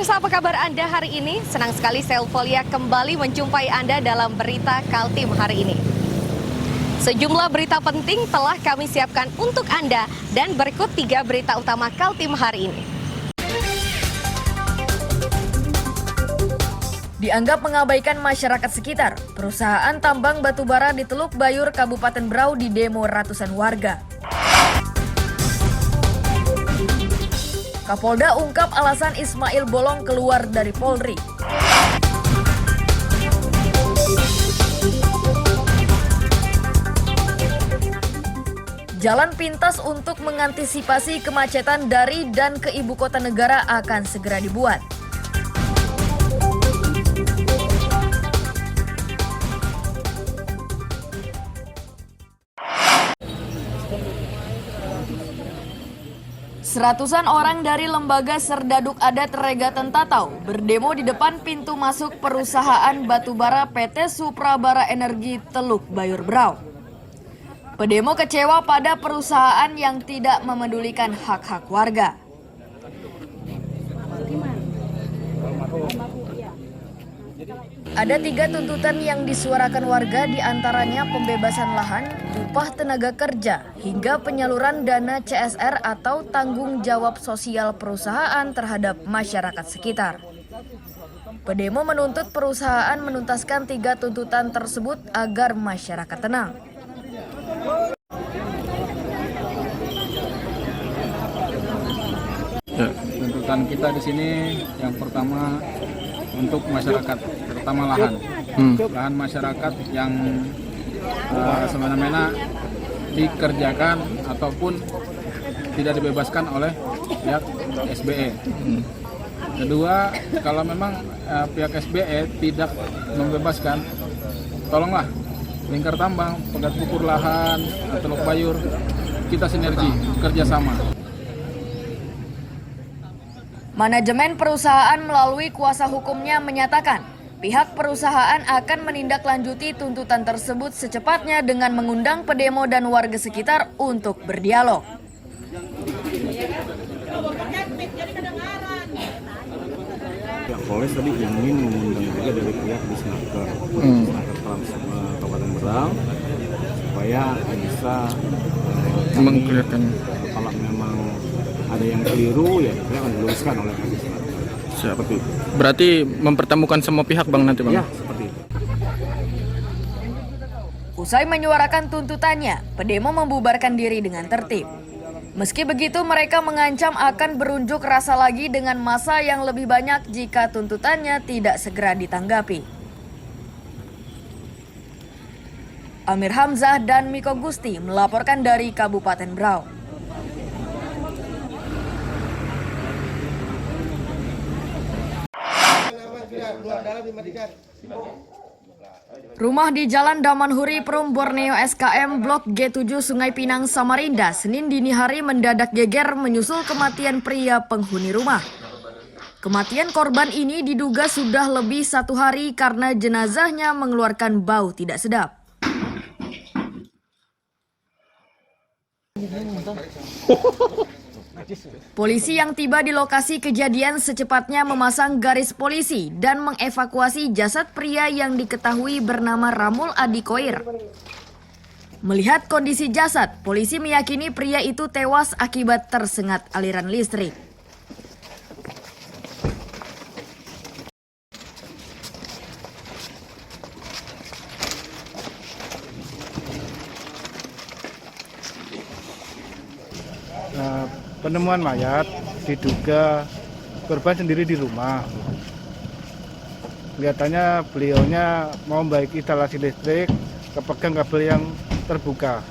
Pemirsa, apa kabar Anda hari ini? Senang sekali saya Ulfolia kembali menjumpai Anda dalam berita Kaltim hari ini. Sejumlah berita penting telah kami siapkan untuk Anda dan berikut 3 berita utama Kaltim hari ini. Dianggap mengabaikan masyarakat sekitar, perusahaan tambang batubara di Teluk Bayur, Kabupaten Berau di demo ratusan warga. Kapolda ungkap alasan Ismail Bolong keluar dari Polri. Jalan pintas untuk mengantisipasi kemacetan dari dan ke ibu kota negara akan segera dibuat. Seratusan orang dari lembaga Serdaduk Adat Regatan Tatau berdemo di depan pintu masuk perusahaan batubara PT Suprabara Energi Teluk Bayur Berau. Pedemo kecewa pada perusahaan yang tidak memedulikan hak-hak warga. Ada 3 tuntutan yang disuarakan warga, diantaranya pembebasan lahan, upah tenaga kerja, hingga penyaluran dana CSR atau tanggung jawab sosial perusahaan terhadap masyarakat sekitar. Pedemo menuntut perusahaan menuntaskan 3 tuntutan tersebut agar masyarakat tenang. Tuntutan kita di sini yang pertama untuk masyarakat, terutama lahan. Lahan masyarakat yang semena-mena dikerjakan ataupun tidak dibebaskan oleh pihak SBE. Kedua, kalau memang pihak SBE tidak membebaskan, tolonglah Lingkar Tambang, Pegat Pukur Lahan, Teluk Bayur, kita sinergi, kerjasama. Manajemen perusahaan melalui kuasa hukumnya menyatakan pihak perusahaan akan menindaklanjuti tuntutan tersebut secepatnya dengan mengundang pedemo dan warga sekitar untuk berdialog. Pihak Polres tadi ingin mengundang juga dari pihak Disnaker Kabupaten Berau supaya bisa Mengkelirkan. kalau memang ada yang keliru ya itu akan diluruskan oleh pihak Disnaker. Seperti itu. Berarti mempertemukan semua pihak Bang nanti Bang? Ya, seperti itu. Usai menyuarakan tuntutannya, pedemo membubarkan diri dengan tertib. Meski begitu, mereka mengancam akan berunjuk rasa lagi dengan massa yang lebih banyak jika tuntutannya tidak segera ditanggapi. Amir Hamzah dan Miko Gusti melaporkan dari Kabupaten Berau. Rumah di Jalan Damanhuri Prum Borneo SKM Blok G7 Sungai Pinang Samarinda Senin dini hari mendadak geger menyusul kematian pria penghuni rumah. Kematian korban ini diduga sudah lebih 1 hari karena jenazahnya mengeluarkan bau tidak sedap. Polisi yang tiba di lokasi kejadian secepatnya memasang garis polisi dan mengevakuasi jasad pria yang diketahui bernama Ramul Adikoir. Melihat kondisi jasad, polisi meyakini pria itu tewas akibat tersengat aliran listrik. Penemuan mayat diduga korban sendiri di rumah. Kelihatannya beliaunya mau membaiki instalasi listrik, kepegang kabel yang terbuka.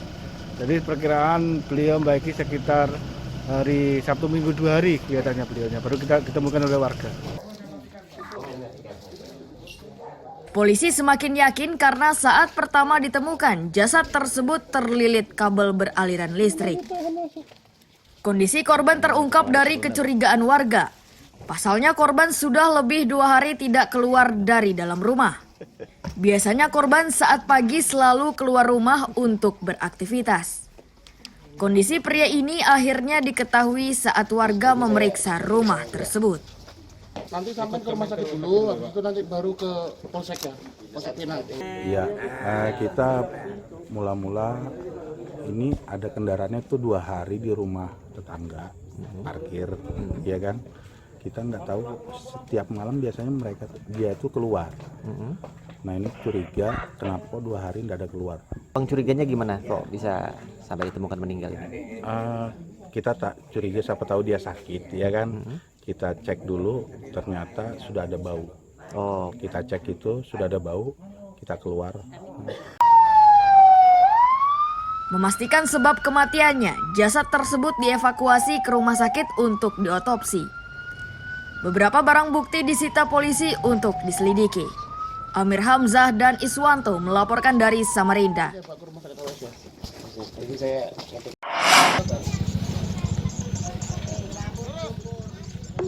Jadi perkiraan beliau membaiki sekitar hari Sabtu Minggu 2 hari kelihatannya beliaunya. Baru kita ditemukan oleh warga. Polisi semakin yakin karena saat pertama ditemukan jasad tersebut terlilit kabel beraliran listrik. Kondisi korban terungkap dari kecurigaan warga. Pasalnya korban sudah lebih 2 hari tidak keluar dari dalam rumah. Biasanya korban saat pagi selalu keluar rumah untuk beraktivitas. Kondisi pria ini akhirnya diketahui saat warga memeriksa rumah tersebut. Nanti sampai ke rumah sakit dulu, habis itu nanti baru ke Polsek ya, Polsek Pinang. Iya, kita mula-mula ini ada kendaraannya tuh 2 hari di rumah tetangga parkir, ya kan? Kita nggak tahu setiap malam biasanya dia itu keluar. Nah ini curiga kenapa kok 2 hari nggak ada keluar. Bang, curiganya gimana kok bisa sampai ditemukan meninggal ini? Kita tak curiga, siapa tahu dia sakit, ya kan? Kita cek dulu, ternyata sudah ada bau. Oh, Kita cek itu sudah ada bau, kita keluar. Memastikan sebab kematiannya, jasad tersebut dievakuasi ke rumah sakit untuk diotopsi. Beberapa barang bukti disita polisi untuk diselidiki. Amir Hamzah dan Iswanto melaporkan dari Samarinda.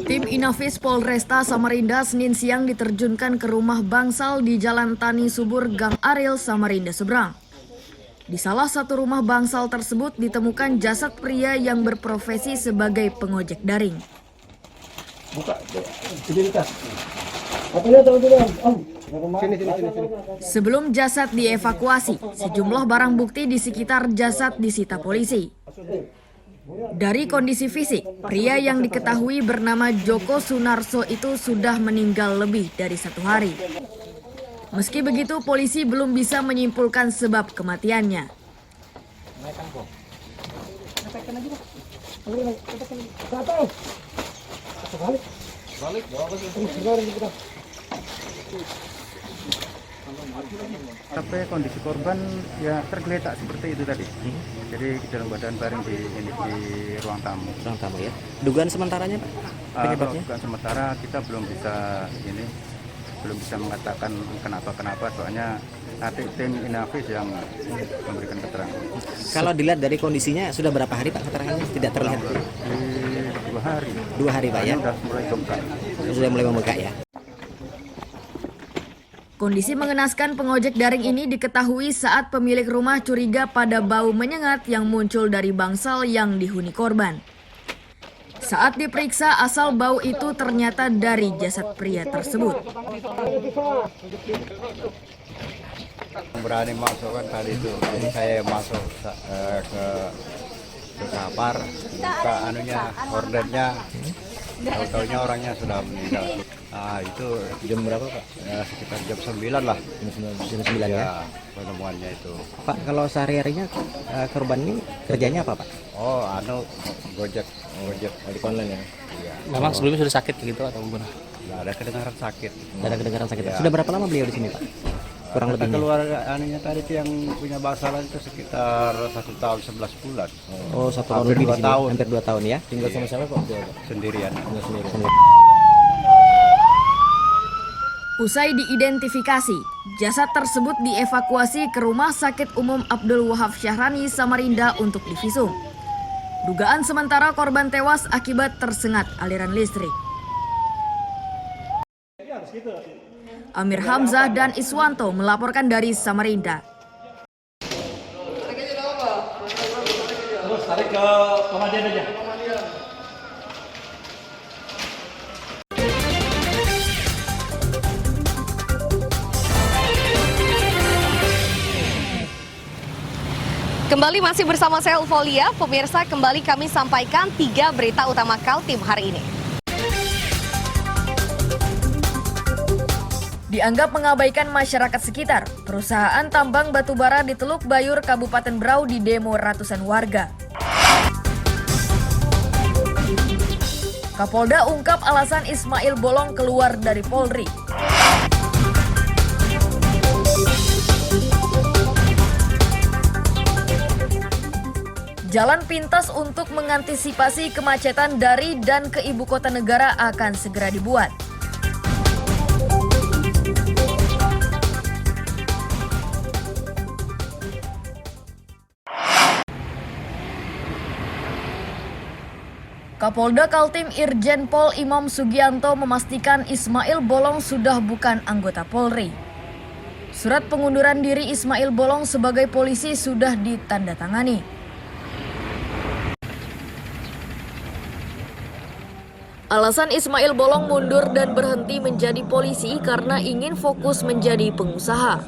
Tim Inafis Polresta Samarinda Senin siang diterjunkan ke rumah bangsal di Jalan Tani Subur, Gang Aril, Samarinda Seberang. Di salah satu rumah bangsal tersebut ditemukan jasad pria yang berprofesi sebagai pengojek daring. Sebelum jasad dievakuasi, sejumlah barang bukti di sekitar jasad disita polisi. Dari kondisi fisik, pria yang diketahui bernama Joko Sunarso itu sudah meninggal lebih dari 1 hari. Meski begitu, polisi belum bisa menyimpulkan sebab kematiannya. Sampai kondisi korban ya tergeletak seperti itu tadi. Jadi dalam badan baring di ruang tamu. ruang tamu ya. Dugaan sementaranya Pak, penyebabnya? Dugaan sementara kita belum bisa mengatakan kenapa soalnya nanti tim Inafis yang memberikan keterangan. Kalau dilihat dari kondisinya sudah berapa hari Pak keterangannya? Tidak terlihat. Di 2 hari. 2 hari Pak ya? Sudah mulai bengkak. Sudah mulai membengkak ya? Kondisi mengenaskan pengojek daring ini diketahui saat pemilik rumah curiga pada bau menyengat yang muncul dari bangsal yang dihuni korban. Saat diperiksa, asal bau itu ternyata dari jasad pria tersebut. Berani masuk kan tadi itu, jadi saya masuk ke kamar, buka hordennya, tahu-taunya orangnya sudah meninggal. Nah itu Jam berapa Pak? sekitar jam 9 lah. Jam 9 ya? Penemuannya itu. Pak, kalau sehari-harinya korban ini kerjanya apa Pak? Oh, gojek Di online ya? Iya. Memang sebelumnya sudah sakit gitu atau gimana? Nggak ada kedengaran sakit. Tidak ada kedengaran sakit. Ya. Sudah berapa lama beliau di sini Pak? Kurang lebih. Keluarga tadi itu yang punya bangsalan itu sekitar 1 tahun 11 bulan. Oh, 1 tahun lebih di sini. Hampir 2 tahun ya? Tinggal sama siapa Pak? Sendirian. Usai diidentifikasi, jasad tersebut dievakuasi ke Rumah Sakit Umum Abdul Wahab Syahrani, Samarinda untuk divisum. Dugaan sementara korban tewas akibat tersengat aliran listrik. Amir Hamzah dan Iswanto melaporkan dari Samarinda. Terus tarik ke pemadam aja. Kembali masih bersama saya Ulfolia, pemirsa, kembali kami sampaikan 3 berita utama Kaltim hari ini. Dianggap mengabaikan masyarakat sekitar, perusahaan tambang batubara di Teluk Bayur, Kabupaten Berau di demo ratusan warga. Kapolda ungkap alasan Ismail Bolong keluar dari Polri. Jalan pintas untuk mengantisipasi kemacetan dari dan ke ibu kota negara akan segera dibuat. Kapolda Kaltim Irjen Pol Imam Sugianto memastikan Ismail Bolong sudah bukan anggota Polri. Surat pengunduran diri Ismail Bolong sebagai polisi sudah ditandatangani. Alasan Ismail Bolong mundur dan berhenti menjadi polisi karena ingin fokus menjadi pengusaha.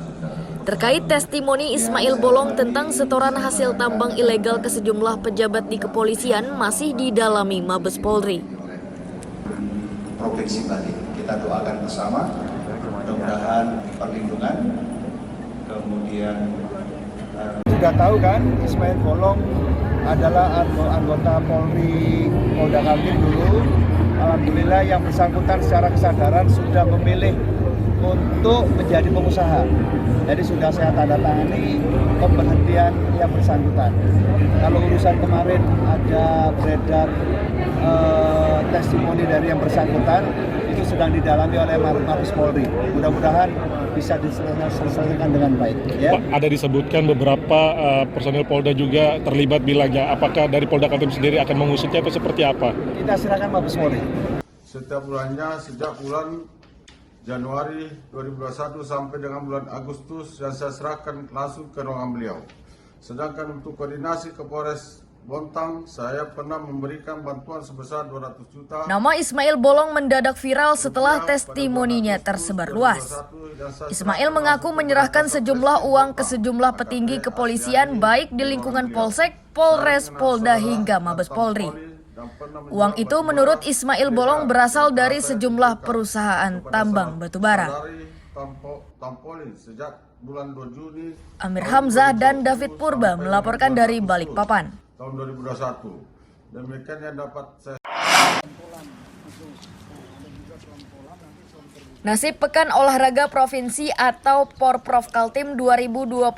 Terkait testimoni Ismail Bolong tentang setoran hasil tambang ilegal ke sejumlah pejabat di kepolisian masih didalami Mabes Polri. Provinsi Bali, kita doakan bersama, mudah-mudahan perlindungan, kemudian sudah tahu kan Ismail Bolong adalah anggota Polri Polda Kaltim dulu. Alhamdulillah yang bersangkutan secara kesadaran sudah memilih untuk menjadi pengusaha. Jadi sudah saya tanda tangani pemberhentian yang bersangkutan. Kalau urusan kemarin ada beredar testimoni dari yang bersangkutan, itu sedang didalami oleh Mabes Polri. Mudah-mudahan bisa diselesaikan dengan baik. Ya. Pak, ada disebutkan beberapa personil Polda juga terlibat bilangnya. Apakah dari Polda Kaltim sendiri akan mengusutnya atau seperti apa? Kita silakan Mabes Polri. Setiap bulannya sejak bulan Januari 2021 sampai dengan bulan Agustus yang saya serahkan langsung ke ruangan beliau. Sedangkan untuk koordinasi ke Polres Bontang, saya pernah memberikan bantuan sebesar 200 juta. Nama Ismail Bolong mendadak viral setelah testimoninya tersebar luas. Ismail mengaku menyerahkan sejumlah uang ke sejumlah petinggi kepolisian baik di lingkungan Polsek, Polres, Polda hingga Mabes Polri. Uang itu menurut Ismail Bolong berasal dari sejumlah perusahaan tambang batubara. Amir Hamzah dan David Purba melaporkan dari Balikpapan. Tahun 2021. Demikian yang dapat saya. Nasib Pekan Olahraga Provinsi atau Porprov Kaltim 2022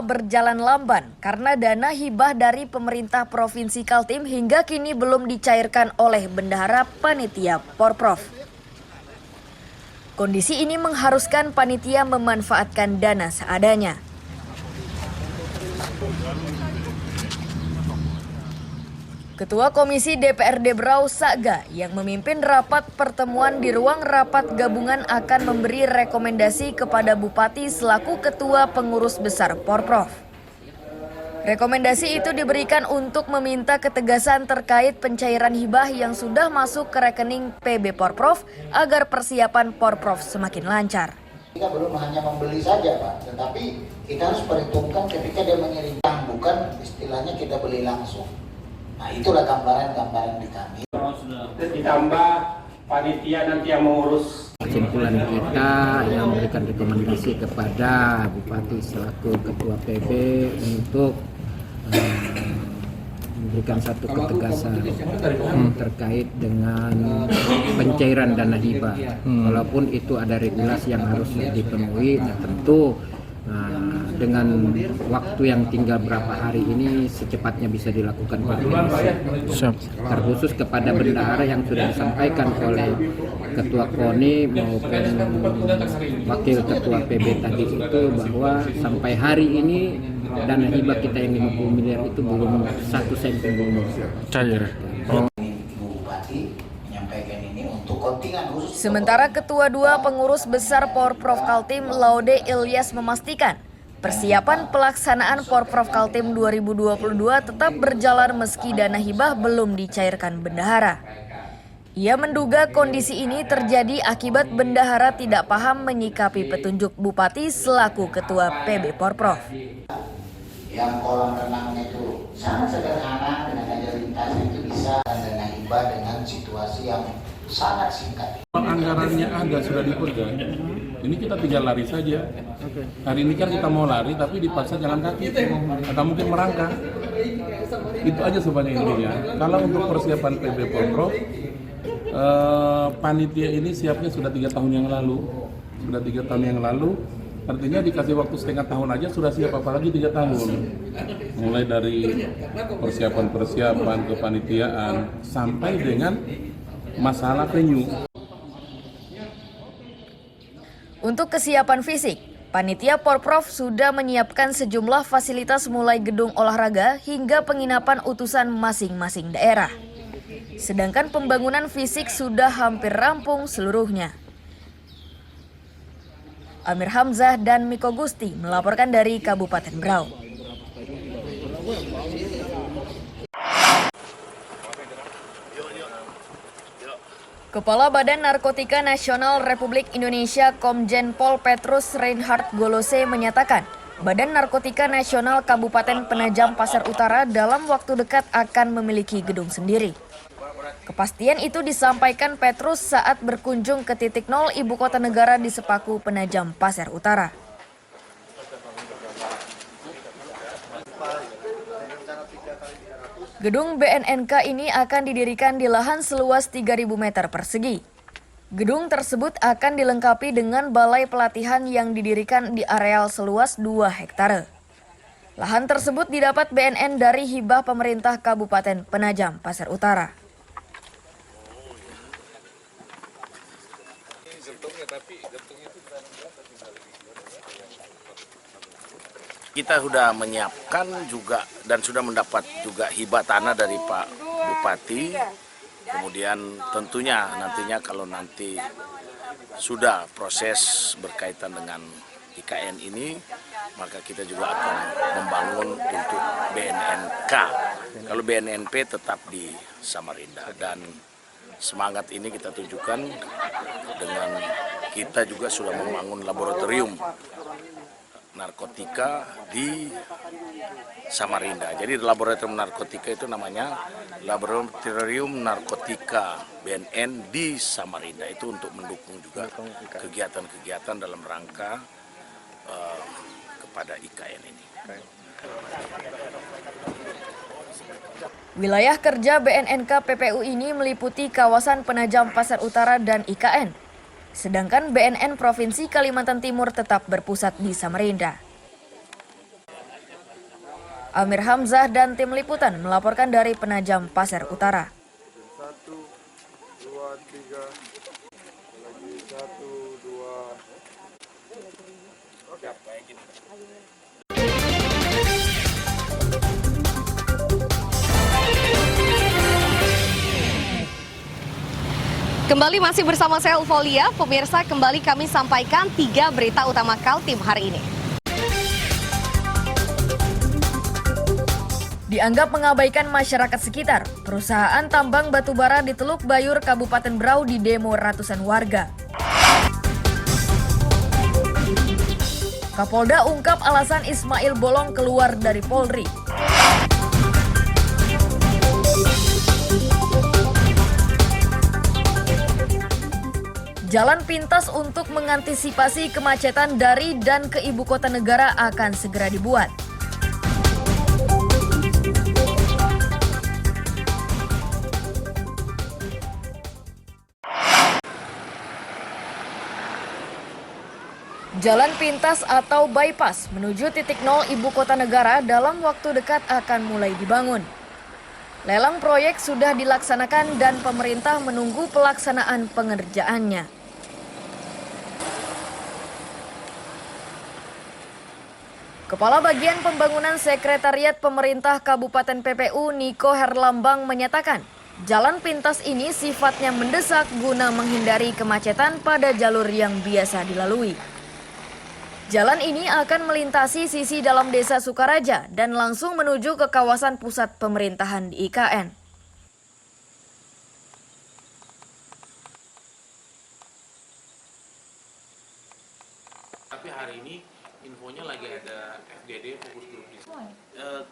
berjalan lamban karena dana hibah dari pemerintah Provinsi Kaltim hingga kini belum dicairkan oleh bendahara panitia Porprov. Kondisi ini mengharuskan panitia memanfaatkan dana seadanya. Ketua Komisi DPRD Berau Saga yang memimpin rapat pertemuan di ruang rapat gabungan akan memberi rekomendasi kepada Bupati selaku Ketua Pengurus Besar Porprov. Rekomendasi itu diberikan untuk meminta ketegasan terkait pencairan hibah yang sudah masuk ke rekening PB Porprov agar persiapan Porprov semakin lancar. Kita belum hanya membeli saja Pak, tetapi kita harus perhitungkan ketika dia mengirim, bukan istilahnya kita beli langsung. Nah itulah gambaran-gambaran di kami. Ditambah panitia nanti yang mengurus. Kesimpulan kita yang memberikan rekomendasi kepada Bupati selaku Ketua PB untuk memberikan satu ketegasan terkait dengan pencairan dana hibah. Walaupun itu ada regulasi yang harus dipenuhi, nah tentu dengan waktu yang tinggal berapa hari ini secepatnya bisa dilakukan koordinasi. Terkhusus kepada bendahara yang sudah disampaikan oleh Ketua KONI maupun Wakil Ketua PB tadi itu bahwa sampai hari ini dana hibah kita yang 50 miliar itu belum 1 sen pun belum cair. Sementara Ketua 2 Pengurus Besar Porprov Kaltim Laude Ilyas memastikan persiapan pelaksanaan Porprov Kaltim 2022 tetap berjalan meski dana hibah belum dicairkan bendahara. Ia menduga kondisi ini terjadi akibat bendahara tidak paham menyikapi petunjuk Bupati selaku Ketua PB Porprov. Yang kolam renangnya itu sangat sederhana, dengan aja lintasnya itu bisa dana hibah dengan situasi yang sangat singkat. Anggarannya ada sudah dipegang. Ini kita tinggal lari saja. Hari ini kan kita mau lari tapi dipaksa jalan kaki atau mungkin merangkak. Itu aja sebenarnya intinya. Kalau untuk persiapan PB Porprov, panitia ini siapnya sudah 3 tahun yang lalu. Sudah 3 tahun yang lalu. Artinya dikasih waktu setengah tahun aja sudah siap, apalagi 3 tahun. Mulai dari persiapan kepanitiaan sampai dengan masalah venue. Untuk kesiapan fisik, panitia Porprov sudah menyiapkan sejumlah fasilitas mulai gedung olahraga hingga penginapan utusan masing-masing daerah. Sedangkan pembangunan fisik sudah hampir rampung seluruhnya. Amir Hamzah dan Miko Gusti melaporkan dari Kabupaten Berau. Kepala Badan Narkotika Nasional Republik Indonesia Komjen Pol Petrus Reinhard Golose menyatakan, Badan Narkotika Nasional Kabupaten Penajam Pasar Utara dalam waktu dekat akan memiliki gedung sendiri. Kepastian itu disampaikan Petrus saat berkunjung ke titik nol ibu kota negara di Sepaku, Penajam Pasar Utara. Gedung BNNK ini akan didirikan di lahan seluas 3.000 meter persegi. Gedung tersebut akan dilengkapi dengan balai pelatihan yang didirikan di areal seluas 2 hektare. Lahan tersebut didapat BNN dari hibah pemerintah Kabupaten Penajam Pasar Utara. Kita sudah menyiapkan juga dan sudah mendapat juga hibah tanah dari Pak Bupati. Kemudian tentunya nantinya kalau nanti sudah proses berkaitan dengan IKN ini, maka kita juga akan membangun untuk BNNK. Kalau BNNP tetap di Samarinda, dan semangat ini kita tunjukkan dengan kita juga sudah membangun laboratorium narkotika di Samarinda. Jadi laboratorium narkotika itu namanya Laboratorium Narkotika BNN di Samarinda. Itu untuk mendukung juga kegiatan-kegiatan dalam rangka kepada IKN ini. Wilayah kerja BNNK PPU ini meliputi kawasan Penajam Pasar Utara dan IKN. Sedangkan BNN Provinsi Kalimantan Timur tetap berpusat di Samarinda. Amir Hamzah dan tim liputan melaporkan dari Penajam Pasar Utara. 1, 2, 3, lagi 1, 2. Oke, baik. Kembali masih bersama saya Ulfolia, pemirsa, kembali kami sampaikan 3 berita utama Kaltim hari ini. Dianggap mengabaikan masyarakat sekitar, perusahaan tambang batubara di Teluk Bayur, Kabupaten Berau di demo ratusan warga. Kapolda ungkap alasan Ismail Bolong keluar dari Polri. Jalan pintas untuk mengantisipasi kemacetan dari dan ke ibu kota negara akan segera dibuat. Jalan pintas atau bypass menuju titik nol ibu kota negara dalam waktu dekat akan mulai dibangun. Lelang proyek sudah dilaksanakan dan pemerintah menunggu pelaksanaan pengerjaannya. Kepala Bagian Pembangunan Sekretariat Pemerintah Kabupaten PPU Niko Herlambang menyatakan, jalan pintas ini sifatnya mendesak guna menghindari kemacetan pada jalur yang biasa dilalui. Jalan ini akan melintasi sisi dalam desa Sukaraja dan langsung menuju ke kawasan pusat pemerintahan di IKN. Tapi hari ini infonya lagi ada FGD fokus grup di sini.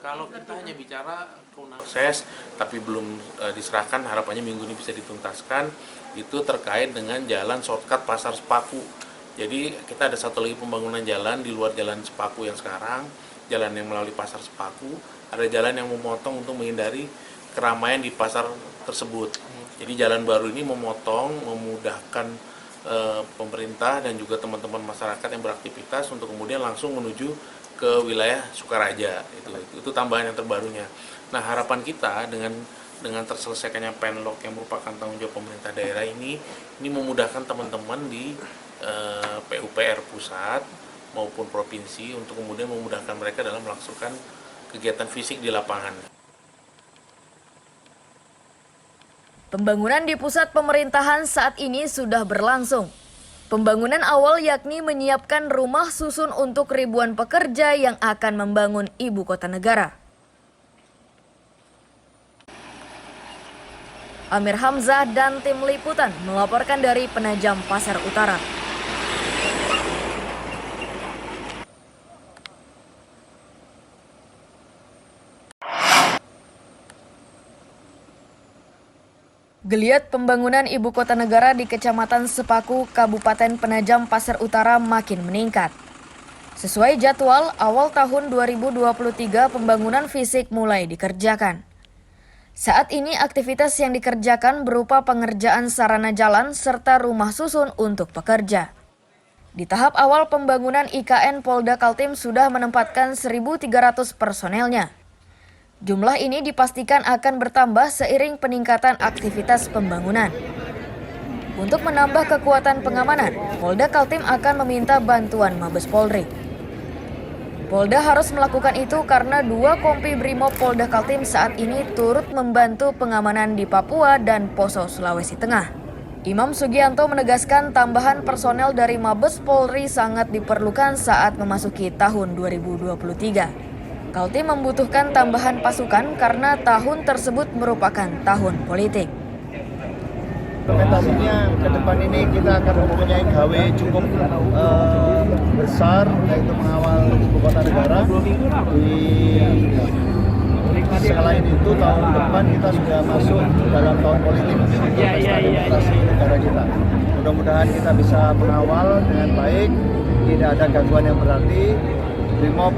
Kalau kita hanya bicara proses tapi belum diserahkan, harapannya minggu ini bisa dituntaskan. Itu terkait dengan jalan shortcut Pasar Sepaku. Jadi kita ada satu lagi pembangunan jalan di luar jalan Sepaku yang sekarang, jalan yang melalui Pasar Sepaku. Ada jalan yang memotong untuk menghindari keramaian di pasar tersebut. Jadi jalan baru ini memotong, memudahkan pemerintah dan juga teman-teman masyarakat yang beraktivitas untuk kemudian langsung menuju ke wilayah Sukaraja. Itu tambahan yang terbarunya. Nah, harapan kita dengan terselesaikannya penlok yang merupakan tanggung jawab pemerintah daerah ini memudahkan teman-teman di PUPR pusat maupun provinsi untuk kemudian memudahkan mereka dalam melaksanakan kegiatan fisik di lapangan. Pembangunan di pusat pemerintahan saat ini sudah berlangsung. Pembangunan awal yakni menyiapkan rumah susun untuk ribuan pekerja yang akan membangun ibu kota negara. Amir Hamzah dan tim liputan melaporkan dari Penajam Pasar Utara. Geliat pembangunan ibu kota negara di Kecamatan Sepaku, Kabupaten Penajam Pasar Utara makin meningkat. Sesuai jadwal, awal tahun 2023 pembangunan fisik mulai dikerjakan. Saat ini aktivitas yang dikerjakan berupa pengerjaan sarana jalan serta rumah susun untuk pekerja. Di tahap awal pembangunan IKN, Polda Kaltim sudah menempatkan 1.300 personelnya. Jumlah ini dipastikan akan bertambah seiring peningkatan aktivitas pembangunan. Untuk menambah kekuatan pengamanan, Polda Kaltim akan meminta bantuan Mabes Polri. Polda harus melakukan itu karena 2 kompi Brimob Polda Kaltim saat ini turut membantu pengamanan di Papua dan Poso, Sulawesi Tengah. Imam Sugianto menegaskan tambahan personel dari Mabes Polri sangat diperlukan saat memasuki tahun 2023. Kaltim membutuhkan tambahan pasukan karena tahun tersebut merupakan tahun politik. Implementasinya ke depan ini kita akan mempunyai gawe cukup besar, yaitu mengawal ibu kota negara. Selain itu tahun depan kita sudah masuk dalam tahun politik, demokrasi negara kita. Mudah-mudahan kita bisa mengawal dengan baik, tidak ada gangguan yang berarti. Brimob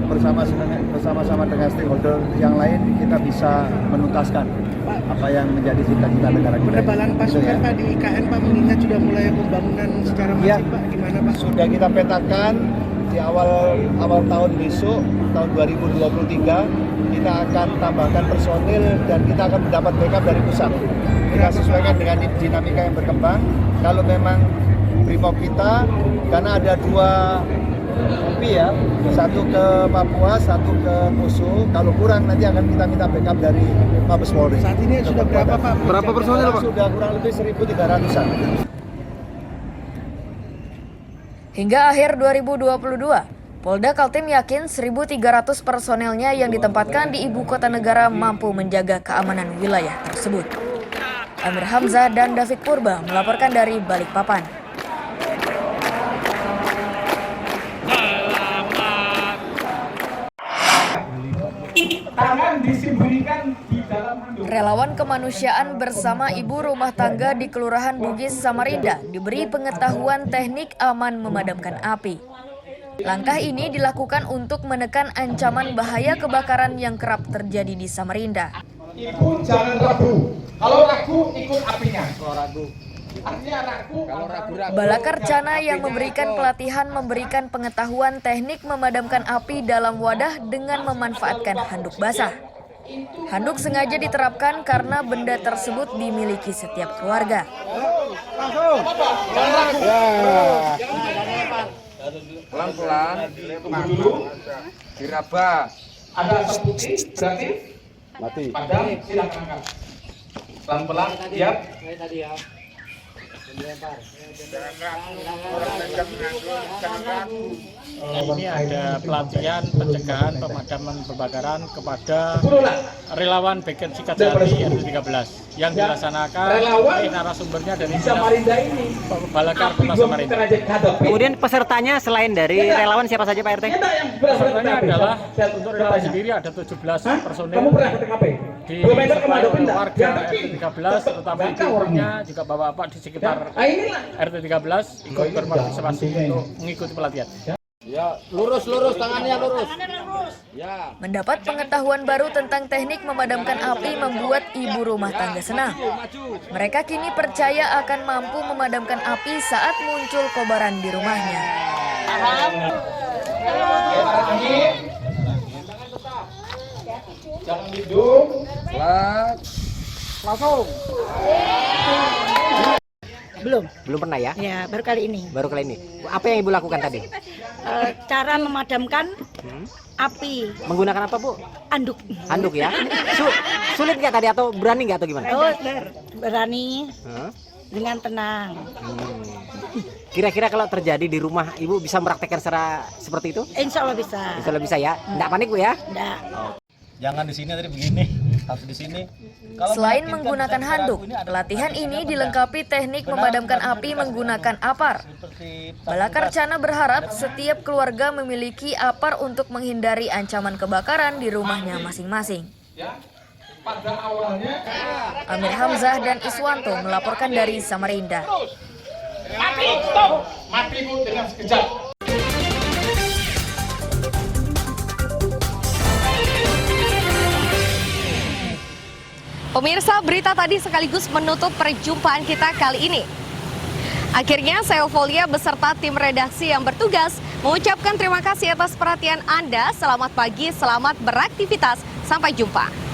bersama-sama dengan stakeholder yang lain kita bisa menuntaskan apa yang menjadi cita-cita negara kita. Penebalan pasukan Pak di IKN Pak, mengingat sudah mulai pembangunan secara masif Pak, gimana Pak? Sudah kita petakan di awal tahun besok, tahun 2023 kita akan tambahkan personil dan kita akan mendapat backup dari pusat. Kita sesuaikan dengan dinamika yang berkembang. Kalau memang Brimob kita, karena ada 2 kompi ya, satu ke Papua, satu ke Poso. Kalau kurang nanti akan kita minta backup dari Mabes Polri. Saat ini sudah berapa Pak? Berapa personil Pak? Sudah kurang lebih 1.300-an. Hingga akhir 2022, Polda Kaltim yakin 1.300 personelnya yang ditempatkan di ibu kota negara mampu menjaga keamanan wilayah tersebut. Amir Hamzah dan David Purba melaporkan dari Balikpapan. Relawan kemanusiaan bersama ibu rumah tangga di Kelurahan Bugis, Samarinda diberi pengetahuan teknik aman memadamkan api. Langkah ini dilakukan untuk menekan ancaman bahaya kebakaran yang kerap terjadi di Samarinda. Ibu jangan ragu. Kalau ragu ikut apinya. Kalau ragu. Balakarcana yang memberikan pelatihan memberikan pengetahuan teknik memadamkan api dalam wadah dengan memanfaatkan handuk basah. Handuk sengaja diterapkan karena benda tersebut dimiliki setiap keluarga. Pelan-pelan, tunggu dulu, diraba. Ada asap putih, berarti mati. padam, silakan angkat. Pelan-pelan, siap. Ini ada pelatihan pencegahan pemadaman kebakaran kepada relawan Beken Cikadati RT13 yang dilaksanakan narasumbernya dari Samarinda ini. Balakar Kota Samarinda. Kemudian pesertanya selain dari relawan siapa saja Pak RT? Pesertanya adalah untuk relawan sendiri ada 17 personil di warga RT13 terutama ibu-ibunya juga bapak-bapak di sekitar RT13 ikut berpartisipasi untuk mengikuti pelatihan. Ya, lurus tangannya lurus. Ya. Mendapat pengetahuan baru tentang teknik memadamkan api membuat ibu rumah tangga senang. Mereka kini percaya akan mampu memadamkan api saat muncul kobaran di rumahnya. Jangan hidup. Langsung. Belum pernah ya? Ya, baru kali ini. Baru kali ini. Apa yang Ibu lakukan tadi? Cara memadamkan api. Menggunakan apa Bu? Anduk. Anduk ya? Sulit nggak tadi atau berani nggak atau gimana? Oh, berani. Dengan tenang. Kira-kira kalau terjadi di rumah Ibu bisa meraktekkan secara seperti itu? Insya Allah bisa. Insya Allah bisa ya? Nggak panik Bu ya? Nggak. jangan di sini tadi begini, harus di sini. Selain menggunakan handuk, pelatihan ini dilengkapi teknik memadamkan api menggunakan apar. Balakarcana berharap setiap keluarga memiliki apar untuk menghindari ancaman kebakaran di rumahnya masing-masing. Amir Hamzah dan Iswanto melaporkan dari Samarinda. Mati, stop! Mati Bu dengan sekejap. Pemirsa, berita tadi sekaligus menutup perjumpaan kita kali ini. Akhirnya, saya Eufolia beserta tim redaksi yang bertugas mengucapkan terima kasih atas perhatian Anda. Selamat pagi, selamat beraktivitas. Sampai jumpa.